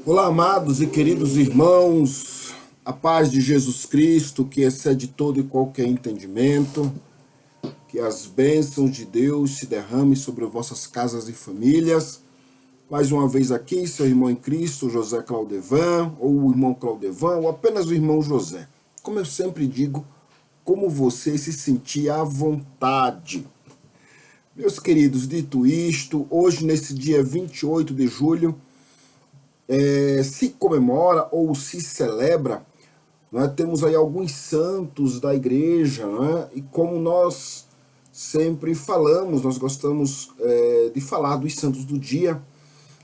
Olá, amados e queridos irmãos, a paz de Jesus Cristo, que excede todo e qualquer entendimento, que as bênçãos de Deus se derramem sobre vossas casas e famílias. Mais uma vez aqui, seu irmão em Cristo, José Claudevan, ou o irmão Claudevan, ou apenas o irmão José. Como eu sempre digo, como você se sentir à vontade. Meus queridos, dito isto, hoje, nesse dia 28 de julho, se comemora ou se celebra, né, temos aí alguns santos da igreja, né, e como nós sempre falamos, nós gostamos de falar dos santos do dia,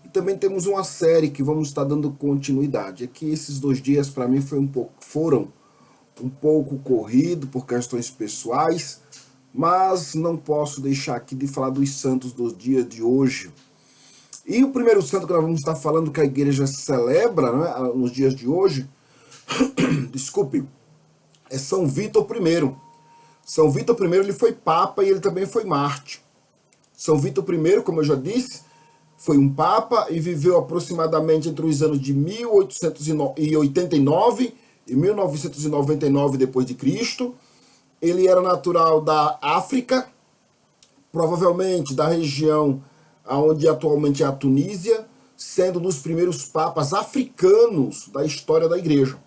e também temos uma série que vamos estar dando continuidade. Aqui esses 2 dias para mim foram um pouco corrido por questões pessoais, mas não posso deixar aqui de falar dos santos dos dias de hoje. E o primeiro santo que nós vamos estar falando que a igreja celebra, né, nos dias de hoje, desculpe, é São Vítor I. São Vítor I ele foi papa e ele também foi mártir. São Vítor I, como eu já disse, foi um papa e viveu aproximadamente entre os anos de 1889 e 1999 depois de Cristo. Ele era natural da África, provavelmente da região onde atualmente é a Tunísia, sendo um dos primeiros papas africanos da história da igreja.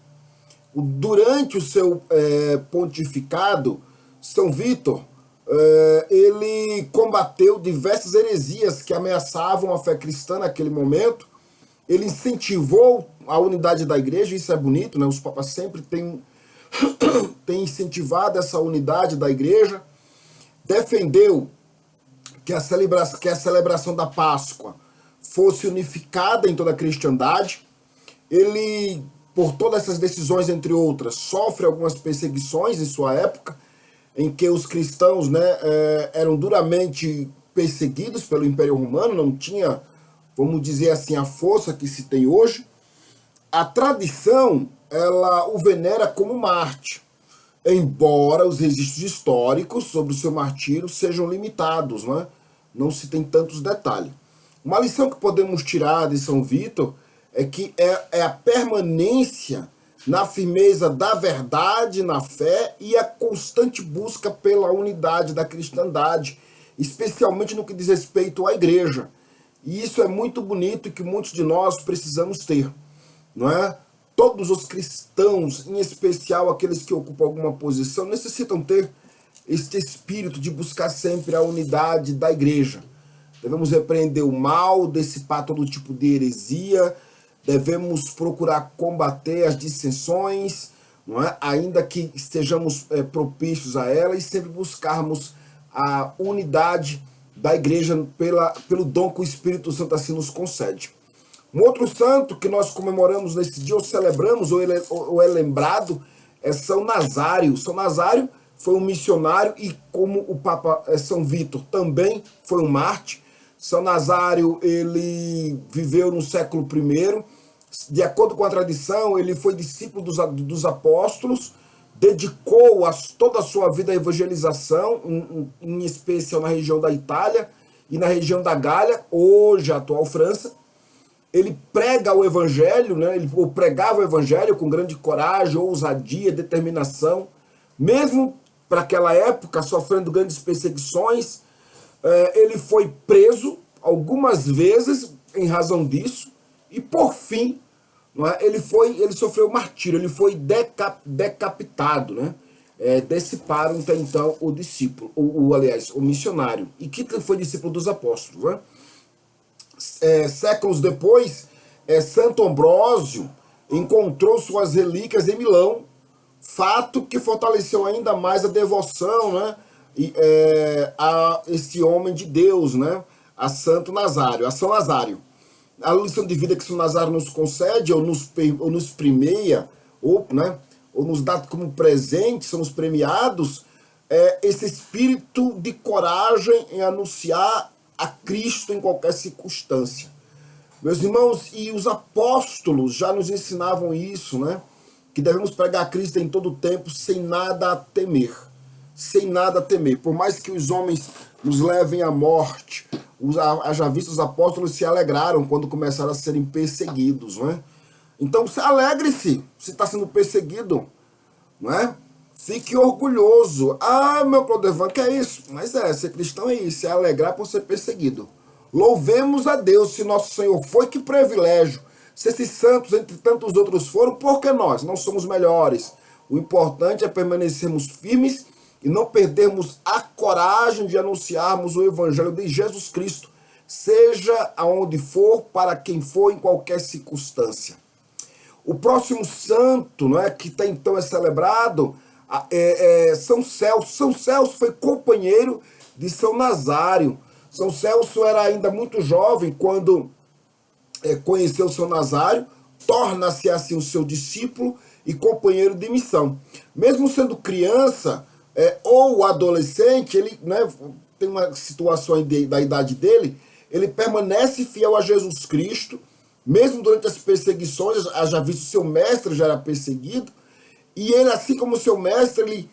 Durante o seu pontificado, São Vítor, ele combateu diversas heresias que ameaçavam a fé cristã naquele momento. Ele incentivou a unidade da igreja, isso é bonito, né? Os papas sempre têm incentivado essa unidade da igreja, defendeu que a celebração da Páscoa fosse unificada em toda a cristandade. Ele, por todas essas decisões, entre outras, sofre algumas perseguições em sua época, em que os cristãos, né, eram duramente perseguidos pelo Império Romano, não tinha, vamos dizer assim, a força que se tem hoje. A tradição, ela o venera como mártir, embora os registros históricos sobre o seu martírio sejam limitados, né? Não se tem tantos detalhes. Uma lição que podemos tirar de São Vítor é que é a permanência na firmeza da verdade, na fé e a constante busca pela unidade da cristandade, especialmente no que diz respeito à igreja. E isso é muito bonito e que muitos de nós precisamos ter, não é? Todos os cristãos, em especial aqueles que ocupam alguma posição, necessitam ter este espírito de buscar sempre a unidade da igreja. Devemos repreender o mal, dissipar todo tipo de heresia, devemos procurar combater as dissensões, não é? Ainda que estejamos propícios a ela, e sempre buscarmos a unidade da igreja pelo dom que o Espírito Santo assim nos concede. Um outro santo que nós comemoramos nesse dia, ou celebramos, ou é lembrado, é São Nazário. São Nazário foi um missionário e, como o Papa São Vítor também foi um mártir, São Nazário ele viveu no século I. De acordo com a tradição, ele foi discípulo dos apóstolos, dedicou toda a sua vida à evangelização, em especial na região da Itália e na região da Gália, hoje a atual França. Ele prega o evangelho, né? Ele pregava o evangelho com grande coragem, ousadia, determinação, mesmo para aquela época, sofrendo grandes perseguições. Ele foi preso algumas vezes em razão disso, e por fim, não é? Ele sofreu martírio, ele foi decapitado, né? Deciparam então o discípulo, aliás, o missionário, e que foi discípulo dos apóstolos, né? Séculos depois, Santo Ambrósio encontrou suas relíquias em Milão, fato que fortaleceu ainda mais a devoção, né, a esse homem de Deus, né, a Santo Nazário, a São Nazário. A lição de vida que São Nazário nos concede, ou nos premia, ou nos dá como presente, somos premiados, esse espírito de coragem em anunciar a Cristo em qualquer circunstância. Meus irmãos, e os apóstolos já nos ensinavam isso, né? Que devemos pregar a Cristo em todo o tempo, sem nada a temer. Sem nada a temer. Por mais que os homens nos levem à morte, Haja visto, os apóstolos se alegraram quando começaram a serem perseguidos, não é? Então, alegre-se se está sendo perseguido, não é? Fique orgulhoso. Ah, meu Clodevan, que é isso? Mas ser cristão é isso, é alegrar por ser perseguido. Louvemos a Deus, se nosso Senhor foi, que privilégio. Se esses santos, entre tantos outros, foram, por que nós não somos melhores? O importante é permanecermos firmes e não perdermos a coragem de anunciarmos o Evangelho de Jesus Cristo, seja aonde for, para quem for, em qualquer circunstância. O próximo santo, não é, que então é celebrado, São Celso. São Celso foi companheiro de São Nazário. São Celso era ainda muito jovem quando conheceu São Nazário, torna-se assim o seu discípulo e companheiro de missão. Mesmo sendo criança ou adolescente, ele, né, tem uma situação da idade dele, ele permanece fiel a Jesus Cristo, mesmo durante as perseguições. Já visto, seu mestre já era perseguido, e ele, assim como seu mestre, ele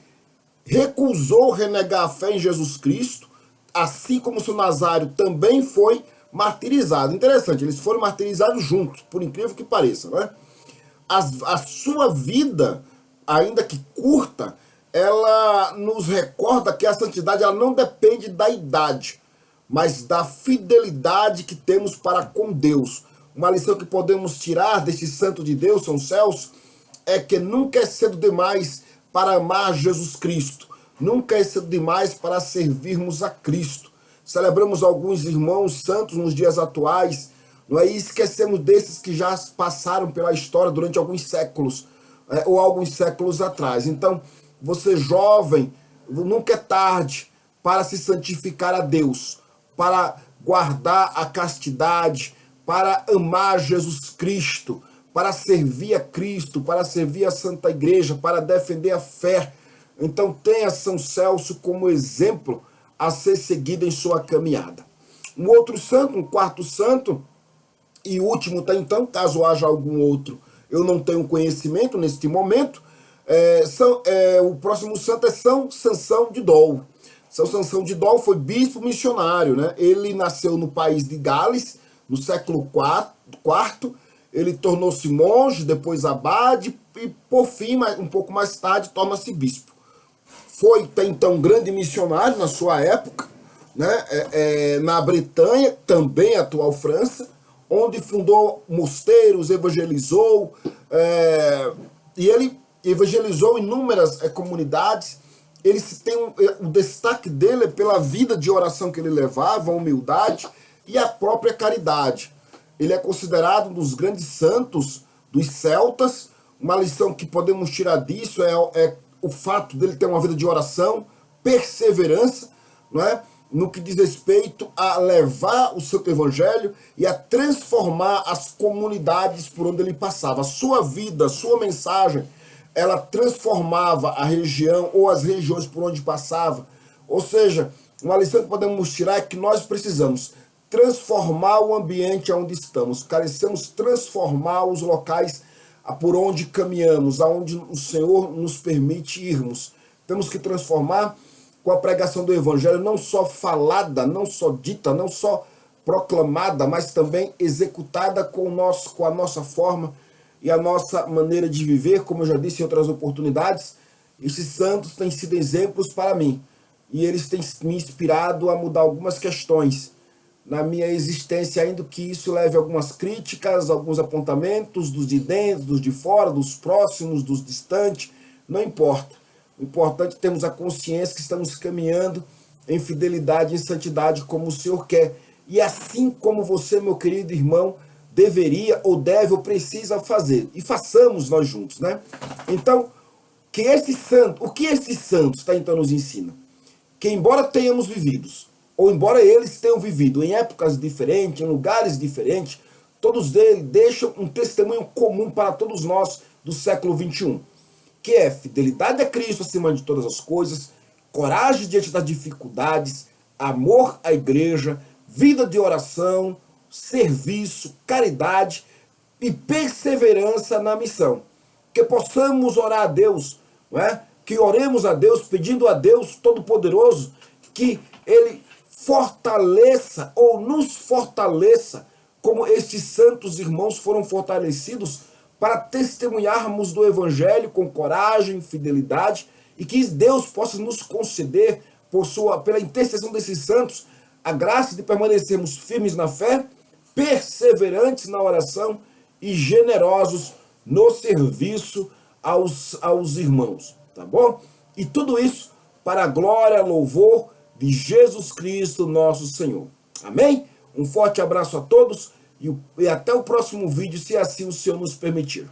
recusou renegar a fé em Jesus Cristo, assim como seu Nazário também foi martirizado. Interessante, eles foram martirizados juntos, por incrível que pareça, né? A sua vida, ainda que curta, ela nos recorda que a santidade ela não depende da idade, mas da fidelidade que temos para com Deus. Uma lição que podemos tirar desse santo de Deus, São Celso, é que nunca é cedo demais para amar Jesus Cristo. Nunca é cedo demais para servirmos a Cristo. Celebramos alguns irmãos santos nos dias atuais, não é? E esquecemos desses que já passaram pela história durante alguns séculos, ou alguns séculos atrás. Então, você jovem, nunca é tarde para se santificar a Deus, para guardar a castidade, para amar Jesus Cristo, para servir a Cristo, para servir a Santa Igreja, para defender a fé. Então tenha São Celso como exemplo a ser seguido em sua caminhada. Um outro santo, um quarto santo, e último tá então, caso haja algum outro, eu não tenho conhecimento neste momento, o próximo santo é São Sansão de Dol. São Sansão de Dol foi bispo missionário, né? Ele nasceu no país de Gales, no século IV, ele tornou-se monge, depois abade, e por fim, um pouco mais tarde, torna-se bispo. Foi até então um grande missionário na sua época, né? Na Bretanha, também atual França, onde fundou mosteiros, evangelizou, e ele evangelizou inúmeras comunidades. Ele tem o destaque dele é pela vida de oração que ele levava, a humildade e a própria caridade. Ele é considerado um dos grandes santos dos celtas. Uma lição que podemos tirar disso é o fato dele ter uma vida de oração, perseverança, não é? No que diz respeito a levar o santo evangelho e a transformar as comunidades por onde ele passava. A sua vida, a sua mensagem, ela transformava a região ou as regiões por onde passava. Ou seja, uma lição que podemos tirar é que nós precisamos transformar o ambiente onde estamos, carecemos transformar os locais por onde caminhamos, aonde o Senhor nos permite irmos. Temos que transformar com a pregação do Evangelho, não só falada, não só dita, não só proclamada, mas também executada com a nossa forma e a nossa maneira de viver. Como eu já disse em outras oportunidades, esses santos têm sido exemplos para mim, e eles têm me inspirado a mudar algumas questões na minha existência, ainda que isso leve a algumas críticas, alguns apontamentos dos de dentro, dos de fora, dos próximos, dos distantes, não importa. O importante é termos a consciência que estamos caminhando em fidelidade e em santidade como o Senhor quer. E assim como você, meu querido irmão, deveria ou deve ou precisa fazer. E façamos nós juntos, né? Então, o que esses santos então nos ensina? Que embora tenhamos vividos, ou embora eles tenham vivido em épocas diferentes, em lugares diferentes, todos eles deixam um testemunho comum para todos nós do século XXI, que é fidelidade a Cristo acima de todas as coisas, coragem diante das dificuldades, amor à igreja, vida de oração, serviço, caridade e perseverança na missão. Que possamos orar a Deus, não é? Que oremos a Deus pedindo a Deus Todo-Poderoso que Ele fortaleça ou nos fortaleça, como estes santos irmãos foram fortalecidos, para testemunharmos do Evangelho com coragem, fidelidade, e que Deus possa nos conceder, pela intercessão desses santos, a graça de permanecermos firmes na fé, perseverantes na oração e generosos no serviço aos irmãos, tá bom? E tudo isso para a glória, louvor de Jesus Cristo, nosso Senhor. Amém? Um forte abraço a todos e até o próximo vídeo, se assim o Senhor nos permitir.